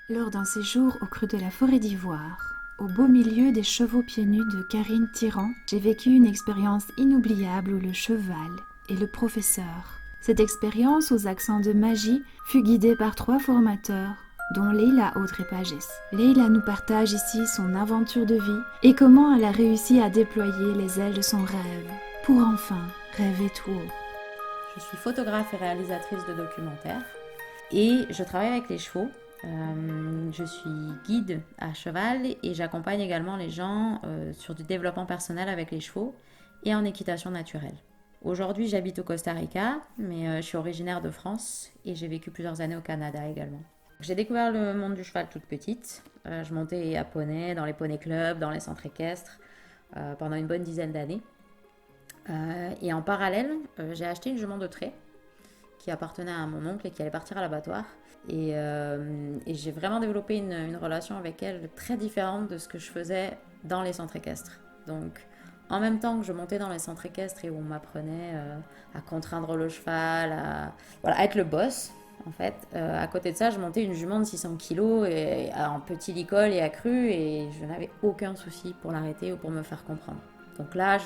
Lors d'un séjour au creux de la forêt d'Ivoire, au beau milieu des chevaux pieds nus de Karine Tyran, j'ai vécu une expérience inoubliable où le cheval est le professeur. Cette expérience aux accents de magie fut guidée par 3 formateurs, dont Leila Audrey-Pagès. Leila nous partage ici son aventure de vie et comment elle a réussi à déployer les ailes de son rêve pour enfin rêver tout haut. Je suis photographe et réalisatrice de documentaires et je travaille avec les chevaux. Je suis guide à cheval et j'accompagne également les gens sur du développement personnel avec les chevaux et en équitation naturelle. Aujourd'hui, j'habite au Costa Rica, mais je suis originaire de France et j'ai vécu plusieurs années au Canada également. J'ai découvert le monde du cheval toute petite. Je montais à poney, dans les poney clubs, dans les centres équestres pendant une bonne dizaine d'années. Et en parallèle, j'ai acheté une jument de trait qui appartenait à mon oncle et qui allait partir à l'abattoir. Et j'ai vraiment développé une relation avec elle très différente de ce que je faisais dans les centres équestres. Donc, en même temps que je montais dans les centres équestres et où on m'apprenait à contraindre le cheval, à être le boss, en fait, à côté de ça, je montais une jument de 600 kilos en petit licol et accru et je n'avais aucun souci pour l'arrêter ou pour me faire comprendre. Donc là,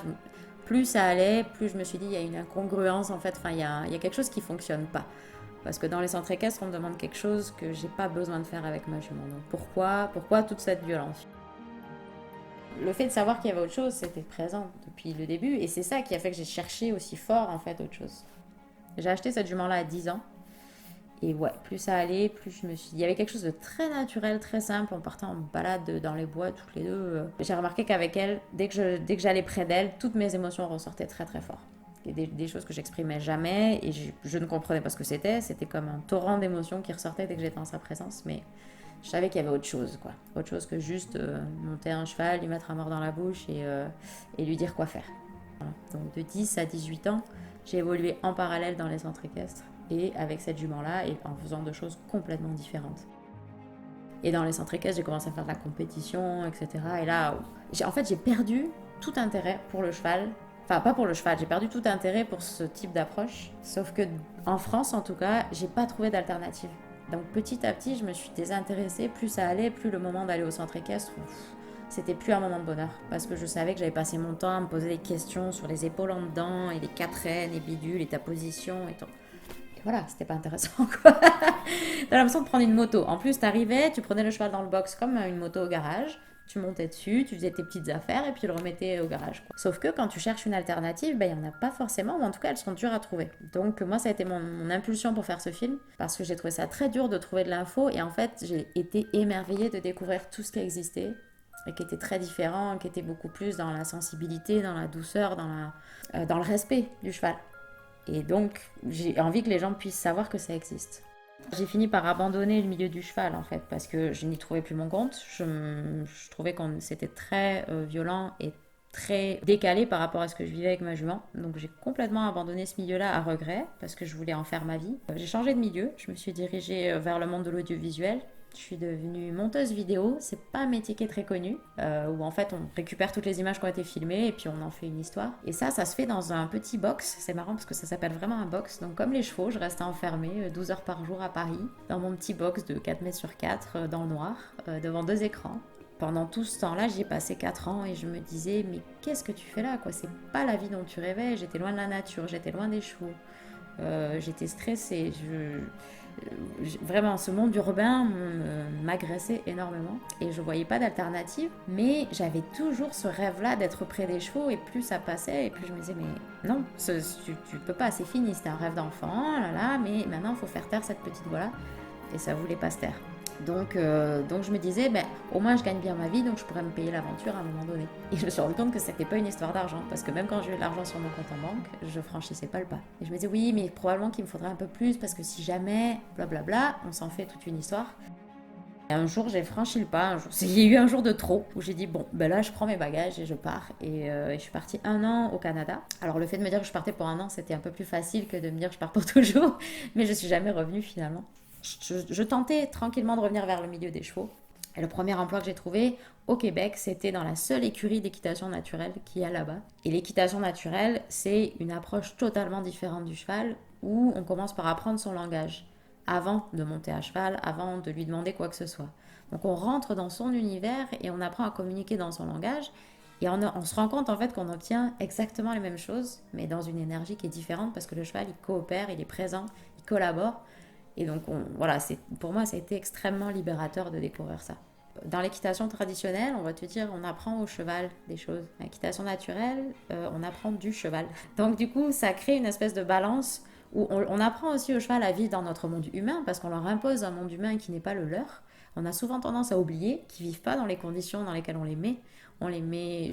plus ça allait, plus je me suis dit, il y a une incongruence en fait, enfin, il y a quelque chose qui ne fonctionne pas. Parce que dans les centres équestres, on me demande quelque chose que j'ai pas besoin de faire avec ma jument. Donc pourquoi toute cette violence? Le fait de savoir qu'il y avait autre chose, c'était présent depuis le début. Et c'est ça qui a fait que j'ai cherché aussi fort en fait autre chose. J'ai acheté cette jument-là à 10 ans. Et ouais, plus ça allait, plus je me suis dit. Il y avait quelque chose de très naturel, très simple. On partait en balade dans les bois toutes les deux. J'ai remarqué qu'avec elle, dès que j'allais près d'elle, toutes mes émotions ressortaient très très fort. Il y a des choses que j'exprimais jamais et je ne comprenais pas ce que c'était. C'était comme un torrent d'émotions qui ressortait dès que j'étais en sa présence. Mais je savais qu'il y avait autre chose, quoi. Autre chose que juste monter un cheval, lui mettre un mort dans la bouche et lui dire quoi faire. Voilà. Donc de 10 à 18 ans, j'ai évolué en parallèle dans les centres équestres et avec cette jument-là et en faisant deux choses complètement différentes. Et dans les centres équestres, j'ai commencé à faire de la compétition, etc. Et là, en fait, j'ai perdu tout intérêt pour le cheval. Enfin, pas pour le cheval, j'ai perdu tout intérêt pour ce type d'approche. Sauf que en France, en tout cas, j'ai pas trouvé d'alternative. Donc petit à petit, je me suis désintéressée. Plus ça allait, plus le moment d'aller au centre équestre, c'était plus un moment de bonheur. Parce que je savais que j'avais passé mon temps à me poser des questions sur les épaules en dedans, et les quatraines, et bidules, et ta position, et tout. Et voilà, c'était pas intéressant, quoi. T'as l'impression de prendre une moto. En plus, t'arrivais, tu prenais le cheval dans le box comme une moto au garage, tu montais dessus, tu faisais tes petites affaires et puis tu le remettais au garage, quoi. Sauf que quand tu cherches une alternative, il n'y en a pas forcément, ou en tout cas, elles sont dures à trouver. Donc, moi, ça a été mon impulsion pour faire ce film, parce que j'ai trouvé ça très dur de trouver de l'info, et en fait, j'ai été émerveillée de découvrir tout ce qui existait, et qui était très différent, qui était beaucoup plus dans la sensibilité, dans la douceur, dans le respect du cheval. Et donc, j'ai envie que les gens puissent savoir que ça existe. J'ai fini par abandonner le milieu du cheval en fait parce que je n'y trouvais plus mon compte. Je trouvais que c'était très violent et très décalé par rapport à ce que je vivais avec ma jument. Donc j'ai complètement abandonné ce milieu-là à regret parce que je voulais en faire ma vie. J'ai changé de milieu, je me suis dirigée vers le monde de l'audiovisuel. Je suis devenue monteuse vidéo, c'est pas un métier qui est très connu, où en fait on récupère toutes les images qui ont été filmées et puis on en fait une histoire. Et ça se fait dans un petit box, c'est marrant parce que ça s'appelle vraiment un box. Donc comme les chevaux, je restais enfermée 12 heures par jour à Paris, dans mon petit box de 4 mètres sur 4, dans le noir, devant deux écrans. Pendant tout ce temps-là, j'y ai passé 4 ans et je me disais, mais qu'est-ce que tu fais là, quoi? C'est pas la vie dont tu rêvais, j'étais loin de la nature, j'étais loin des chevaux. J'étais stressée. Vraiment, ce monde urbain m'agressait énormément et je voyais pas d'alternative. Mais j'avais toujours ce rêve-là d'être près des chevaux et plus ça passait et plus je me disais, mais non, tu peux pas, c'est fini, c'était un rêve d'enfant, là là, mais maintenant il faut faire taire cette petite voix-là. Et ça voulait pas se taire. Donc je me disais, ben, au moins je gagne bien ma vie, donc je pourrais me payer l'aventure à un moment donné. Et je me suis rendu compte que c'était pas une histoire d'argent, parce que même quand j'ai eu de l'argent sur mon compte en banque, je franchissais pas le pas. Et je me disais, oui, mais probablement qu'il me faudrait un peu plus, parce que si jamais, blablabla, on s'en fait toute une histoire. Et un jour, j'ai franchi le pas. Il y a eu un jour de trop où j'ai dit bon, ben là, je prends mes bagages et je pars. Et je suis partie un an au Canada. Alors, le fait de me dire que je partais pour un an, c'était un peu plus facile que de me dire que je pars pour toujours. Mais je suis jamais revenue finalement. Je tentais tranquillement de revenir vers le milieu des chevaux. Et le premier emploi que j'ai trouvé au Québec, c'était dans la seule écurie d'équitation naturelle qu'il y a là-bas. Et l'équitation naturelle, c'est une approche totalement différente du cheval où on commence par apprendre son langage. avant de monter à cheval, avant de lui demander quoi que ce soit. Donc on rentre dans son univers et on apprend à communiquer dans son langage. Et on se rend compte en fait qu'on obtient exactement les mêmes choses, mais dans une énergie qui est différente parce que le cheval, il coopère, il est présent, il collabore. Et donc voilà, pour moi, ça a été extrêmement libérateur de découvrir ça. Dans l'équitation traditionnelle, on va te dire, on apprend au cheval des choses. L'équitation naturelle, on apprend du cheval. Donc du coup, ça crée une espèce de balance où on apprend aussi au cheval à vivre dans notre monde humain parce qu'on leur impose un monde humain qui n'est pas le leur. On a souvent tendance à oublier qu'ils ne vivent pas dans les conditions dans lesquelles on les met. On les met,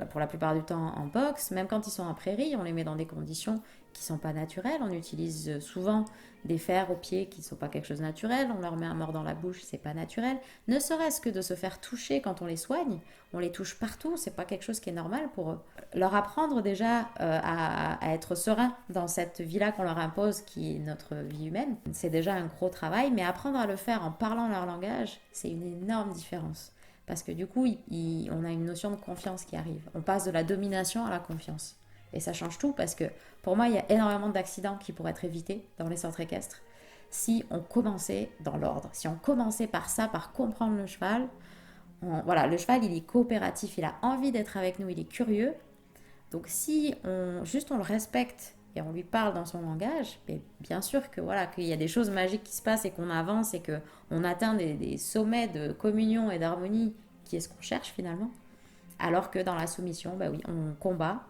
pour la plupart du temps, en box. Même quand ils sont en prairie, on les met dans des conditions qui ne sont pas naturelles. On utilise souvent des fers aux pieds qui ne sont pas quelque chose de naturel. On leur met un mort dans la bouche, c'est pas naturel. Ne serait-ce que de se faire toucher quand on les soigne. On les touche partout, c'est pas quelque chose qui est normal pour eux. Leur apprendre déjà à être serein dans cette vie-là qu'on leur impose, qui est notre vie humaine, c'est déjà un gros travail. Mais apprendre à le faire en parlant leur langage, c'est une énorme différence. Parce que du coup, on a une notion de confiance qui arrive. On passe de la domination à la confiance. Et ça change tout parce que pour moi, il y a énormément d'accidents qui pourraient être évités dans les centres équestres si on commençait dans l'ordre. Si on commençait par ça, par comprendre le cheval. Voilà, le cheval, il est coopératif, il a envie d'être avec nous, il est curieux. Donc si on le respecte et on lui parle dans son langage, bien sûr que voilà, qu'il y a des choses magiques qui se passent et qu'on avance et qu'on atteint des sommets de communion et d'harmonie qui est ce qu'on cherche finalement. Alors que dans la soumission, oui, on combat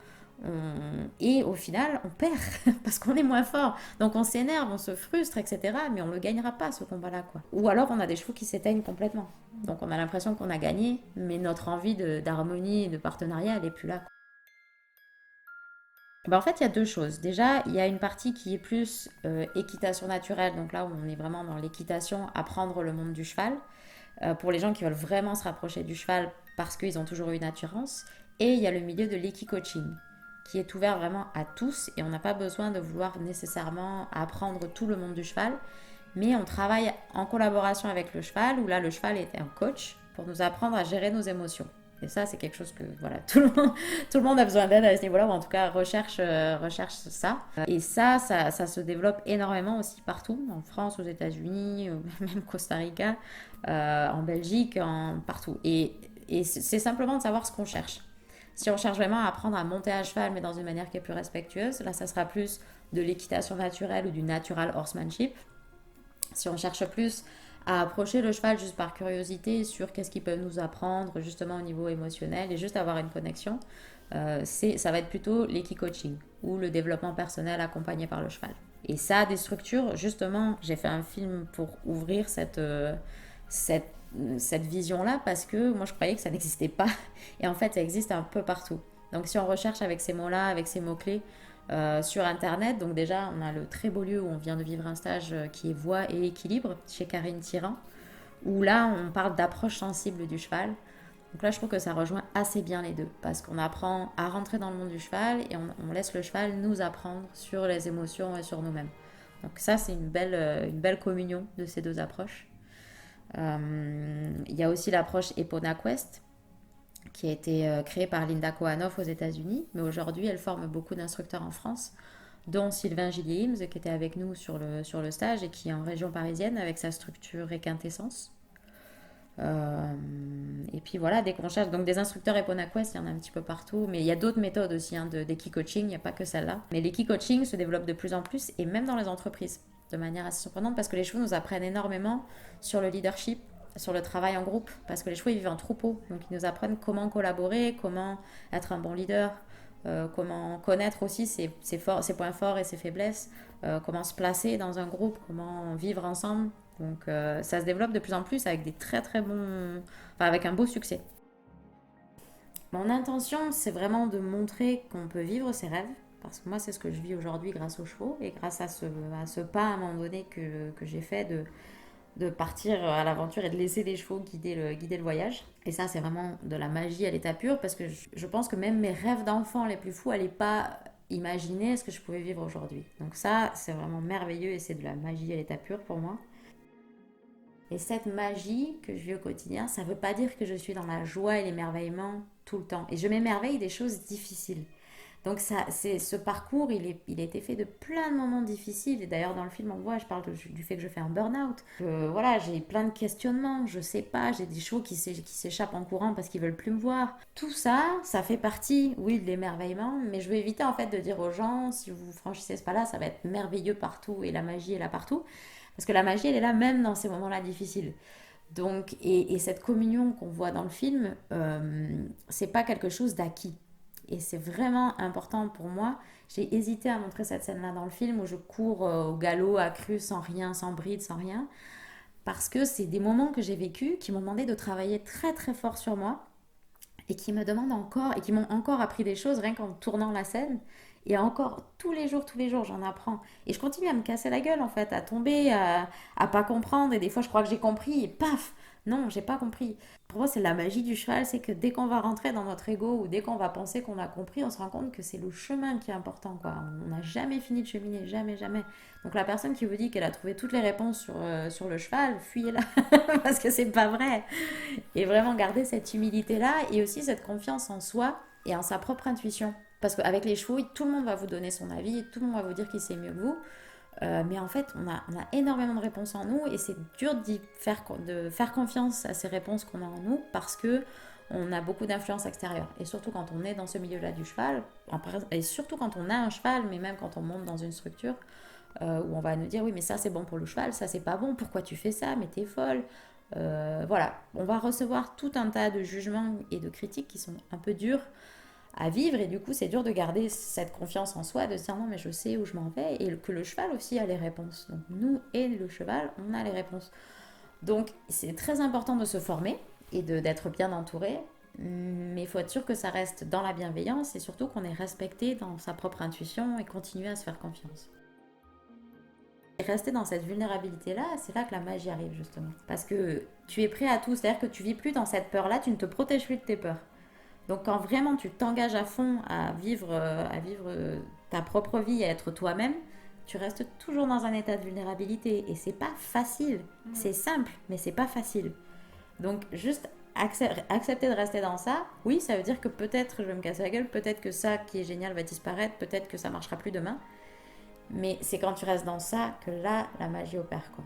et au final, on perd parce qu'on est moins fort. Donc on s'énerve, on se frustre, etc. Mais on ne le gagnera pas ce combat-là, quoi. Ou alors on a des chevaux qui s'éteignent complètement. Donc on a l'impression qu'on a gagné, mais notre envie d'harmonie et de partenariat, elle n'est plus là, quoi. En fait, il y a deux choses. Déjà, il y a une partie qui est plus équitation naturelle. Donc là, où on est vraiment dans l'équitation, apprendre le monde du cheval. Pour les gens qui veulent vraiment se rapprocher du cheval parce qu'ils ont toujours eu une attirance. Et il y a le milieu de l'équi-coaching qui est ouvert vraiment à tous et on n'a pas besoin de vouloir nécessairement apprendre tout le monde du cheval. Mais on travaille en collaboration avec le cheval où là, le cheval est un coach pour nous apprendre à gérer nos émotions. Et ça, c'est quelque chose que voilà, tout le monde a besoin d'aide à ce niveau-là, ou en tout cas recherche ça. Et ça se développe énormément aussi partout, en France, aux États-Unis, même Costa Rica, en Belgique, partout. Et c'est simplement de savoir ce qu'on cherche. Si on cherche vraiment à apprendre à monter à cheval, mais dans une manière qui est plus respectueuse, là, ça sera plus de l'équitation naturelle ou du natural horsemanship. Si on cherche plus à approcher le cheval juste par curiosité sur qu'est-ce qu'il peut nous apprendre justement au niveau émotionnel et juste avoir une connexion, ça va être plutôt l'équi-coaching ou le développement personnel accompagné par le cheval. Et ça a des structures, justement, j'ai fait un film pour ouvrir cette vision-là parce que moi je croyais que ça n'existait pas et en fait ça existe un peu partout. Donc si on recherche avec ces mots-là, avec ces mots-clés, sur internet, donc déjà on a le très beau lieu où on vient de vivre un stage qui est voix et équilibre chez Karine Tyran, où là on parle d'approche sensible du cheval. Donc là je trouve que ça rejoint assez bien les deux parce qu'on apprend à rentrer dans le monde du cheval et on laisse le cheval nous apprendre sur les émotions et sur nous-mêmes. Donc ça c'est une belle communion de ces deux approches. Il y a aussi l'approche Epona Quest qui a été créée par Linda Kohanoff aux États-Unis, mais aujourd'hui elle forme beaucoup d'instructeurs en France, dont Sylvain Gillier-Hims qui était avec nous sur le stage et qui est en région parisienne avec sa structure Requintessence. Et puis voilà, dès qu'on cherche, donc des instructeurs Epona Quest, il y en a un petit peu partout, mais il y a d'autres méthodes aussi d'équi-coaching, il n'y a pas que celle-là. Mais l'équi-coaching se développe de plus en plus et même dans les entreprises, de manière assez surprenante parce que les chevaux nous apprennent énormément sur le leadership, sur le travail en groupe, parce que les chevaux ils vivent en troupeau, donc ils nous apprennent comment collaborer, comment être un bon leader, comment connaître aussi ses points forts et ses faiblesses, comment se placer dans un groupe, comment vivre ensemble. Donc ça se développe de plus en plus avec des très très bons, avec un beau succès. Mon intention, c'est vraiment de montrer qu'on peut vivre ses rêves, parce que moi c'est ce que je vis aujourd'hui grâce aux chevaux et grâce à ce pas à un moment donné que j'ai fait de partir à l'aventure et de laisser les chevaux guider le voyage. Et ça, c'est vraiment de la magie à l'état pur parce que je pense que même mes rêves d'enfant les plus fous n'allaient pas imaginer ce que je pouvais vivre aujourd'hui. Donc ça, c'est vraiment merveilleux et c'est de la magie à l'état pur pour moi. Et cette magie que je vis au quotidien, ça ne veut pas dire que je suis dans la joie et l'émerveillement tout le temps. Et je m'émerveille des choses difficiles. Donc ce parcours, il a été fait de plein de moments difficiles. Et d'ailleurs, dans le film, on voit, je parle du fait que je fais un burn-out. Voilà, j'ai plein de questionnements, je sais pas, j'ai des chevaux qui s'échappent en courant parce qu'ils veulent plus me voir. Tout ça, ça fait partie, oui, de l'émerveillement, mais je veux éviter en fait de dire aux gens, si vous franchissez ce pas-là, ça va être merveilleux partout et la magie est là partout. Parce que la magie, elle est là même dans ces moments-là difficiles. Donc, et cette communion qu'on voit dans le film, c'est pas quelque chose d'acquis. Et c'est vraiment important pour moi. J'ai hésité à montrer cette scène-là dans le film où je cours au galop, accru, sans rien, sans bride, sans rien. Parce que c'est des moments que j'ai vécus qui m'ont demandé de travailler très très fort sur moi et qui me demandent encore, et qui m'ont encore appris des choses rien qu'en tournant la scène. Et encore, tous les jours, j'en apprends. Et je continue à me casser la gueule, en fait, à tomber, à pas comprendre. Et des fois, je crois que j'ai compris, et paf, non, j'ai pas compris. Pour moi, c'est la magie du cheval, c'est que dès qu'on va rentrer dans notre ego ou dès qu'on va penser qu'on a compris, on se rend compte que c'est le chemin qui est important, quoi. On n'a jamais fini de cheminer, jamais, jamais. Donc la personne qui vous dit qu'elle a trouvé toutes les réponses sur le cheval, fuyez-la, parce que c'est pas vrai. Et vraiment garder cette humilité-là et aussi cette confiance en soi et en sa propre intuition. Parce qu'avec les chevaux, tout le monde va vous donner son avis, tout le monde va vous dire qu'il sait mieux que vous. Mais en fait, on a énormément de réponses en nous et c'est dur de faire confiance à ces réponses qu'on a en nous parce que on a beaucoup d'influence extérieure. Et surtout quand on est dans ce milieu-là du cheval, et surtout quand on a un cheval, mais même quand on monte dans une structure où on va nous dire oui, mais ça c'est bon pour le cheval, ça c'est pas bon, pourquoi tu fais ça, mais t'es folle. Voilà, on va recevoir tout un tas de jugements et de critiques qui sont un peu durs à vivre et du coup c'est dur de garder cette confiance en soi, de se dire non mais je sais où je m'en vais et que le cheval aussi a les réponses. Donc nous et le cheval, on a les réponses. Donc c'est très important de se former et d'être bien entouré, mais il faut être sûr que ça reste dans la bienveillance et surtout qu'on est respecté dans sa propre intuition et continuer à se faire confiance. Et rester dans cette vulnérabilité-là, c'est là que la magie arrive justement. Parce que tu es prêt à tout, c'est-à-dire que tu vis plus dans cette peur-là, tu ne te protèges plus de tes peurs. Donc quand vraiment tu t'engages à fond à vivre ta propre vie, à être toi-même, tu restes toujours dans un état de vulnérabilité. Et c'est pas facile. C'est simple, mais c'est pas facile. Donc juste accepter de rester dans ça, oui, ça veut dire que peut-être je vais me casser la gueule, peut-être que ça qui est génial va disparaître, peut-être que ça marchera plus demain. Mais c'est quand tu restes dans ça que là, la magie opère, quoi.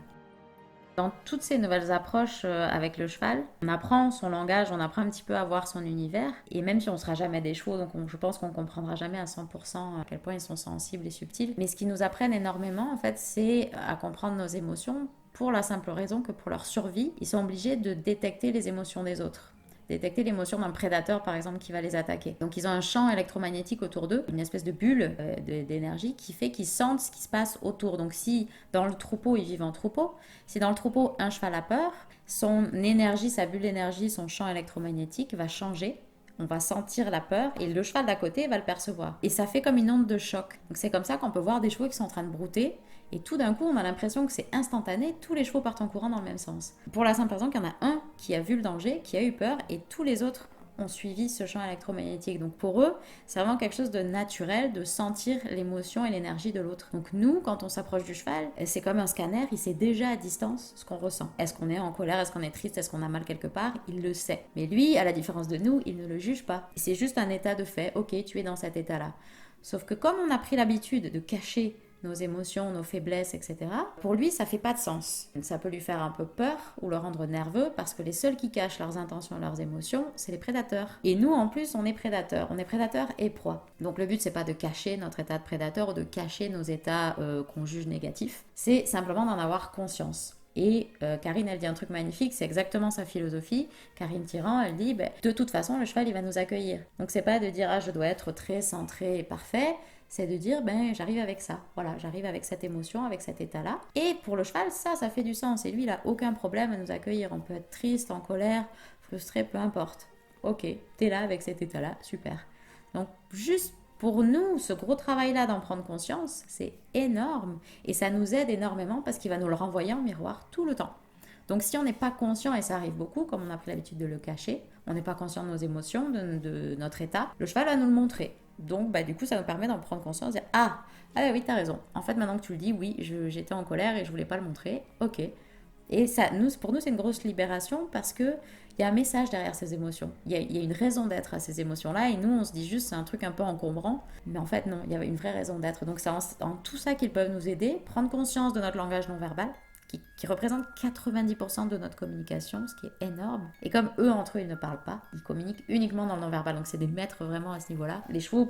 Dans toutes ces nouvelles approches avec le cheval, on apprend son langage, on apprend un petit peu à voir son univers. Et même si on ne sera jamais des chevaux, donc je pense qu'on ne comprendra jamais à 100% à quel point ils sont sensibles et subtils. Mais ce qu'ils nous apprennent énormément, en fait, c'est à comprendre nos émotions pour la simple raison que pour leur survie, ils sont obligés de détecter les émotions des autres. Détecter l'émotion d'un prédateur par exemple qui va les attaquer. Donc ils ont un champ électromagnétique autour d'eux, une espèce de bulle d'énergie qui fait qu'ils sentent ce qui se passe autour. Donc si dans le troupeau, ils vivent en troupeau, si dans le troupeau un cheval a peur, son énergie, sa bulle d'énergie, son champ électromagnétique va changer. On va sentir la peur et le cheval d'à côté va le percevoir. Et ça fait comme une onde de choc. Donc c'est comme ça qu'on peut voir des chevaux qui sont en train de brouter et tout d'un coup on a l'impression que c'est instantané, tous les chevaux partent en courant dans le même sens. Pour la simple raison qu'il y en a un qui a vu le danger, qui a eu peur et tous les autres ont suivi ce champ électromagnétique. Donc pour eux, c'est vraiment quelque chose de naturel de sentir l'émotion et l'énergie de l'autre. Donc nous, quand on s'approche du cheval, c'est comme un scanner, il sait déjà à distance ce qu'on ressent. Est-ce qu'on est en colère, est-ce qu'on est triste, est-ce qu'on a mal quelque part? Il le sait. Mais lui, à la différence de nous, il ne le juge pas. C'est juste un état de fait. Ok, tu es dans cet état-là. Sauf que comme on a pris l'habitude de cacher nos émotions, nos faiblesses, etc. Pour lui, ça fait pas de sens. Ça peut lui faire un peu peur ou le rendre nerveux parce que les seuls qui cachent leurs intentions et leurs émotions, c'est les prédateurs. Et nous, en plus, on est prédateurs. On est prédateurs et proies. Donc le but, c'est pas de cacher notre état de prédateur ou de cacher nos états qu'on juge négatifs. C'est simplement d'en avoir conscience. Et Karine, elle dit un truc magnifique, c'est exactement sa philosophie. Karine Tirant, elle dit, de toute façon, le cheval, il va nous accueillir. Donc c'est pas de dire, je dois être très centré et parfait. C'est de dire, j'arrive avec ça. Voilà, j'arrive avec cette émotion, avec cet état-là. Et pour le cheval, ça fait du sens. Et lui, il n'a aucun problème à nous accueillir. On peut être triste, en colère, frustré, peu importe. Ok, t'es là avec cet état-là, super. Donc, juste pour nous, ce gros travail-là d'en prendre conscience, c'est énorme. Et ça nous aide énormément parce qu'il va nous le renvoyer en miroir tout le temps. Donc si on n'est pas conscient, et ça arrive beaucoup, comme on a pris l'habitude de le cacher, on n'est pas conscient de nos émotions, de notre état, le cheval va nous le montrer. Donc du coup ça nous permet d'en prendre conscience, de dire oui t'as raison, en fait maintenant que tu le dis, oui j'étais en colère et je voulais pas le montrer, ok. Et ça, pour nous, c'est une grosse libération parce que il y a un message derrière ces émotions. Il y a une raison d'être à ces émotions-là. Et nous, on se dit juste, c'est un truc un peu encombrant. Mais en fait, non, il y a une vraie raison d'être. Donc, c'est en tout ça qu'ils peuvent nous aider. Prendre conscience de notre langage non verbal, qui représente 90% de notre communication, ce qui est énorme. Et comme eux, entre eux, ils ne parlent pas, ils communiquent uniquement dans le non-verbal. Donc, c'est des maîtres vraiment à ce niveau-là. Les chevaux,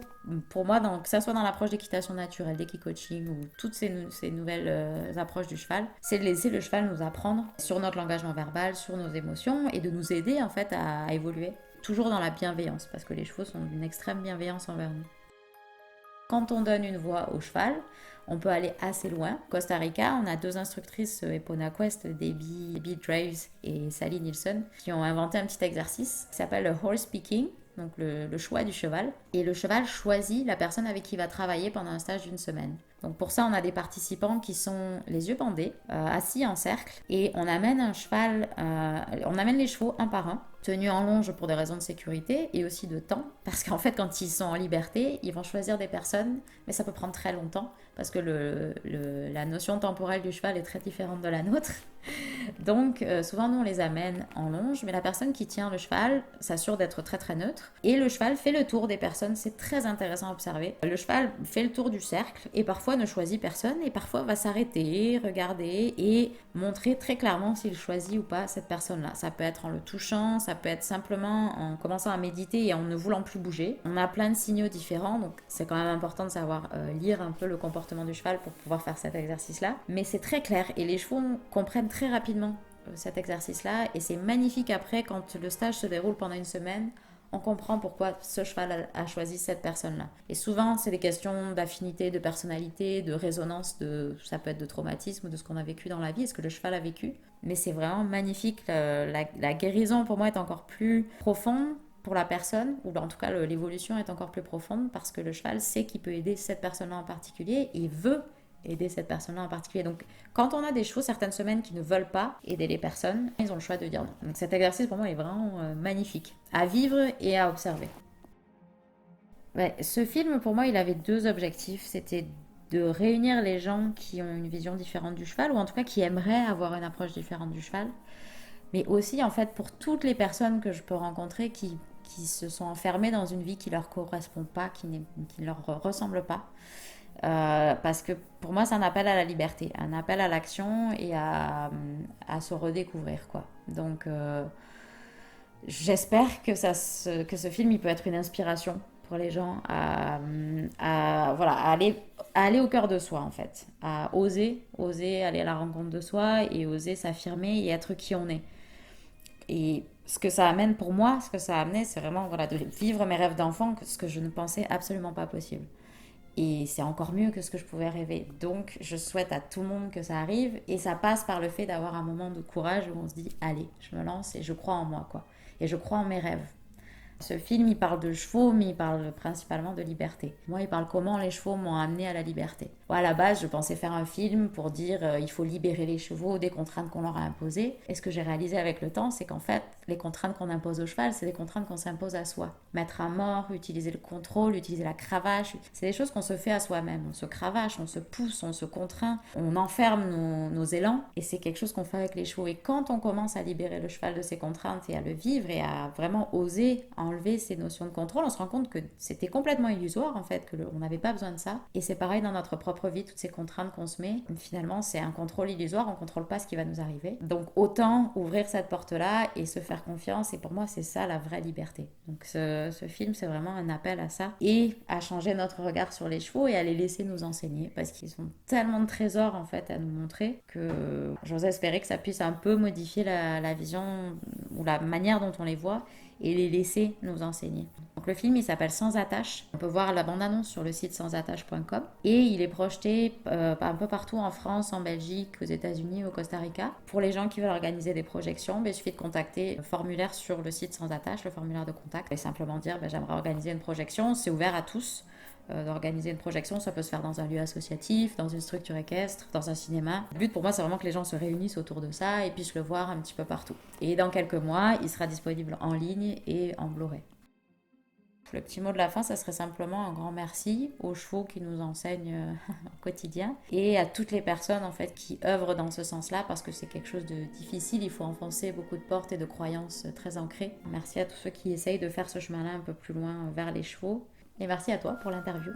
pour moi, que ça soit dans l'approche d'équitation naturelle, d'équicoaching ou toutes ces nouvelles approches du cheval, c'est de laisser le cheval nous apprendre sur notre langage non-verbal, sur nos émotions et de nous aider en fait à évoluer. Toujours dans la bienveillance, parce que les chevaux sont d'une extrême bienveillance envers nous. Quand on donne une voix au cheval, on peut aller assez loin. Costa Rica, on a 2 instructrices, Epona Quest, Debbie Draves et Sally Nielsen, qui ont inventé un petit exercice qui s'appelle le horse picking, donc le choix du cheval. Et le cheval choisit la personne avec qui il va travailler pendant un stage d'1 semaine. Donc pour ça, on a des participants qui sont les yeux bandés, assis en cercle, et on amène on amène les chevaux un par un, tenus en longe pour des raisons de sécurité et aussi de temps, parce qu'en fait, quand ils sont en liberté, ils vont choisir des personnes, mais ça peut prendre très longtemps, parce que la notion temporelle du cheval est très différente de la nôtre. Donc souvent, nous, on les amène en longe, mais la personne qui tient le cheval s'assure d'être très très neutre, et le cheval fait le tour des personnes, c'est très intéressant à observer. Le cheval fait le tour du cercle, et parfois ne choisit personne, et parfois va s'arrêter, regarder, et montrer très clairement s'il choisit ou pas cette personne-là. Ça peut être en le touchant, ça peut être simplement en commençant à méditer et en ne voulant plus bouger. On a plein de signaux différents, donc c'est quand même important de savoir lire un peu le comportement du cheval pour pouvoir faire cet exercice-là. Mais c'est très clair, et les chevaux comprennent très rapidement cet exercice-là, et c'est magnifique après quand le stage se déroule pendant 1 semaine. On comprend pourquoi ce cheval a choisi cette personne-là. Et souvent, c'est des questions d'affinité, de personnalité, de résonance, ça peut être de traumatisme ou de ce qu'on a vécu dans la vie, ce que le cheval a vécu. Mais c'est vraiment magnifique. La guérison, pour moi, est encore plus profonde pour la personne, ou en tout cas, l'évolution est encore plus profonde parce que le cheval sait qu'il peut aider cette personne-là en particulier et veut aider cette personne-là en particulier. Donc, quand on a des chevaux certaines semaines qui ne veulent pas aider les personnes, ils ont le choix de dire non. Donc, cet exercice, pour moi, est vraiment magnifique à vivre et à observer. Ouais, ce film, pour moi, il avait 2 objectifs. C'était de réunir les gens qui ont une vision différente du cheval, ou en tout cas qui aimeraient avoir une approche différente du cheval. Mais aussi, en fait, pour toutes les personnes que je peux rencontrer qui se sont enfermées dans une vie qui ne leur correspond pas, qui ne leur ressemble pas. Parce que pour moi, c'est un appel à la liberté, un appel à l'action et à se redécouvrir, quoi. Donc, j'espère que ce film, il peut être une inspiration pour les gens voilà, à aller au cœur de soi, en fait, à oser aller à la rencontre de soi et oser s'affirmer et être qui on est. Et ce que ça amène pour moi, ce que ça a amené, c'est vraiment voilà, de vivre mes rêves d'enfant, ce que je ne pensais absolument pas possible. Et c'est encore mieux que ce que je pouvais rêver. Donc, je souhaite à tout le monde que ça arrive. Et ça passe par le fait d'avoir un moment de courage où on se dit, allez, je me lance et je crois en moi, quoi. Et je crois en mes rêves. Ce film, il parle de chevaux, mais il parle principalement de liberté. Moi, il parle comment les chevaux m'ont amené à la liberté. À la base, je pensais faire un film pour dire il faut libérer les chevaux des contraintes qu'on leur a imposées. Et ce que j'ai réalisé avec le temps, c'est qu'en fait, les contraintes qu'on impose au cheval, c'est des contraintes qu'on s'impose à soi. Mettre à mort, utiliser le contrôle, utiliser la cravache, c'est des choses qu'on se fait à soi-même. On se cravache, on se pousse, on se contraint, on enferme nos élans. Et c'est quelque chose qu'on fait avec les chevaux. Et quand on commence à libérer le cheval de ses contraintes et à le vivre et à vraiment oser enlever ces notions de contrôle, on se rend compte que c'était complètement illusoire en fait, qu'on n'avait pas besoin de ça. Et c'est pareil dans notre propre vie, toutes ces contraintes qu'on se met, finalement c'est un contrôle illusoire, on ne contrôle pas ce qui va nous arriver. Donc autant ouvrir cette porte-là et se faire confiance, et pour moi c'est ça la vraie liberté. Donc ce film c'est vraiment un appel à ça, et à changer notre regard sur les chevaux et à les laisser nous enseigner, parce qu'ils ont tellement de trésors en fait à nous montrer, que j'ose espérer que ça puisse un peu modifier la vision ou la manière dont on les voit, et les laisser nous enseigner. Donc le film il s'appelle Sans attache. On peut voir la bande-annonce sur le site sansattache.com, et il est projeté un peu partout en France, en Belgique, aux États-Unis, au Costa Rica. Pour les gens qui veulent organiser des projections, il suffit de contacter le formulaire sur le site Sans attache, le formulaire de contact, et simplement dire j'aimerais organiser une projection. C'est ouvert à tous. D'organiser une projection, ça peut se faire dans un lieu associatif, dans une structure équestre, dans un cinéma. Le but pour moi c'est vraiment que les gens se réunissent autour de ça et puissent le voir un petit peu partout. Et dans quelques mois, il sera disponible en ligne et en Blu-ray. Le petit mot de la fin, ça serait simplement un grand merci aux chevaux qui nous enseignent au quotidien et à toutes les personnes en fait qui œuvrent dans ce sens-là parce que c'est quelque chose de difficile. Il faut enfoncer beaucoup de portes et de croyances très ancrées. Merci à tous ceux qui essayent de faire ce chemin-là un peu plus loin vers les chevaux. Et merci à toi pour l'interview.